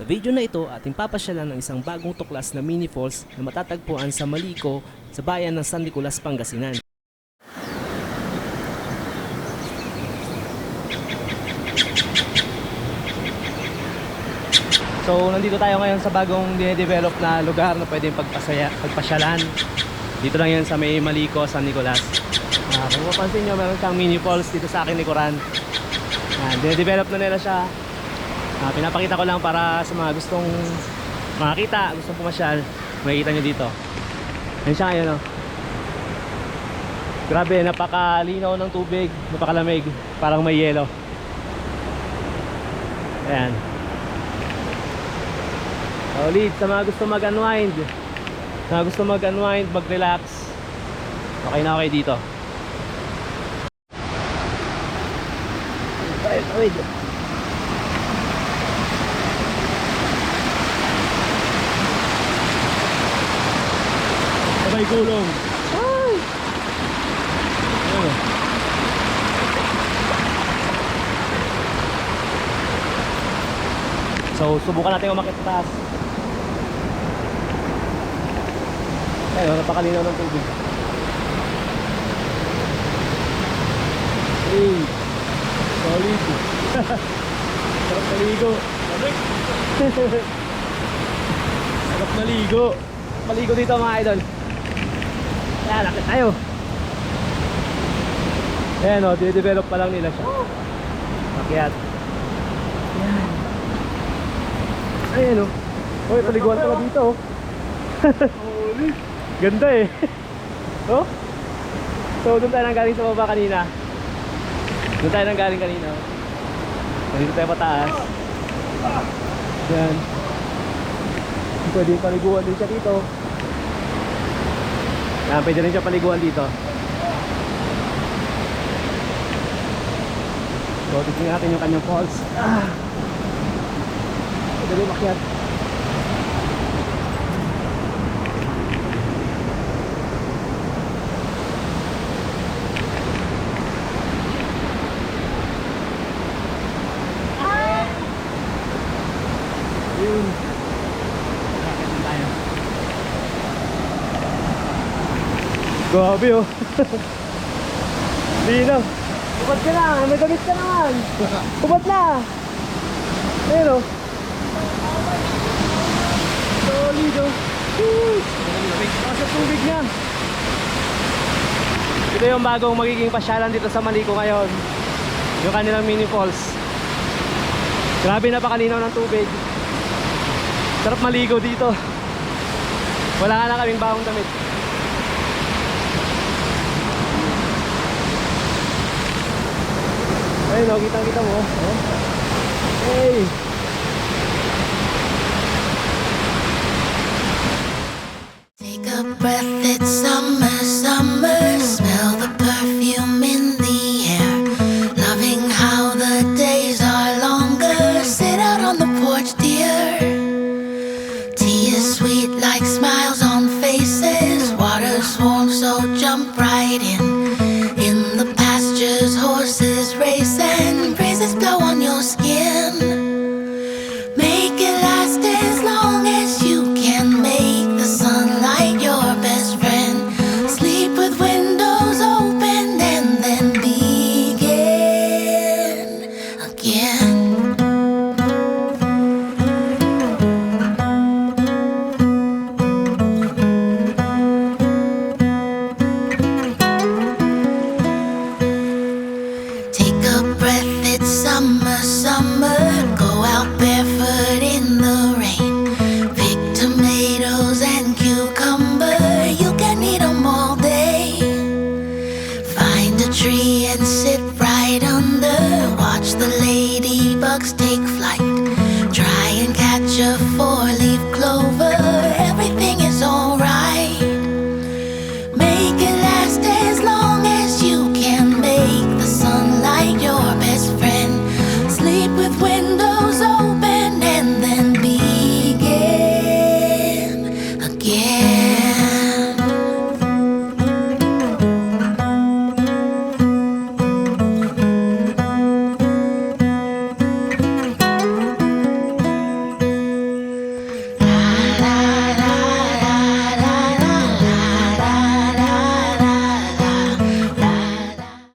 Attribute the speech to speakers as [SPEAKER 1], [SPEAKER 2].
[SPEAKER 1] Sa video na ito, ating papasyalan ng isang bagong tuklas na mini falls na matatagpuan sa Malico sa bayan ng San Nicolas, Pangasinan. So, nandito tayo ngayon sa bagong dinedevelop na lugar na pwedeng pagpasyalan. Dito lang yan sa may Malico, San Nicolas. Kung mapansin nyo, meron siyang mini falls dito sa akin likuran. Dinedevelop na nila siya. Pinapakita ko lang para sa mga gustong makakita, gustong pumasyal, makikita nyo dito. Yan siya ngayon, oh. Grabe, napakalinaw ng tubig, napakalamig, parang may yelo. Ayan. Solid, sa mga gusto mag-unwind, mag-relax, okay na okay dito. Wait. Sabay gulong. Ay! So, subukan natin umakyat sa taas. Ayun, napakalinaw ng tubig. Hey! Solid! Sarap maligo! Sarap maligo! Maligo dito mga idol. Ayan, lakit tayo. Ayan o, dinedevelop pa lang nila siya. Makiat. Ayan. Ayan o. Uy, paliguan pala dito o. Ganda eh. Oh? So, doon tayo nanggaling sa baba kanina. Doon tayo nanggaling kanina. Dito tayo pataas. Ayan. Pwede paliguan din siya dito. Pwede rin siya paliguan dito. So, tignan natin yung kanyang falls. Pwede rin makyat. Yun. Grabe oh. Lino. Ubad ka na, may damit ka naman. Ubad na. Ayun oh. Solid oh. Nasa tubig na. Ito yung bagong magiging pasyalan dito sa Malico ngayon. Yung kanilang mini falls. Grabe, napakalinaw ng tubig. Sarap maligo dito. Wala nga na kaming bagong damit. Ayun o, kitang-kita mo. Oh. Hey!
[SPEAKER 2] Take a breath, it's summer, summer. Smell the perfume in the air. Loving how the days are longer. Sit out on the porch, dear. Tea is sweet like smiles on faces. Water's warm, so jump right in. In the pastures, horses race and breezes blow on your skin. Make it last as long as you can. Make the sunlight your best friend. Sleep with windows open and then begin again. Take a breath, it's summer, summer. Go out barefoot in the rain. Pick tomatoes and cucumber. You can eat them all day. Find a tree and sit right under. Watch the ladybugs take flight. Try and catch a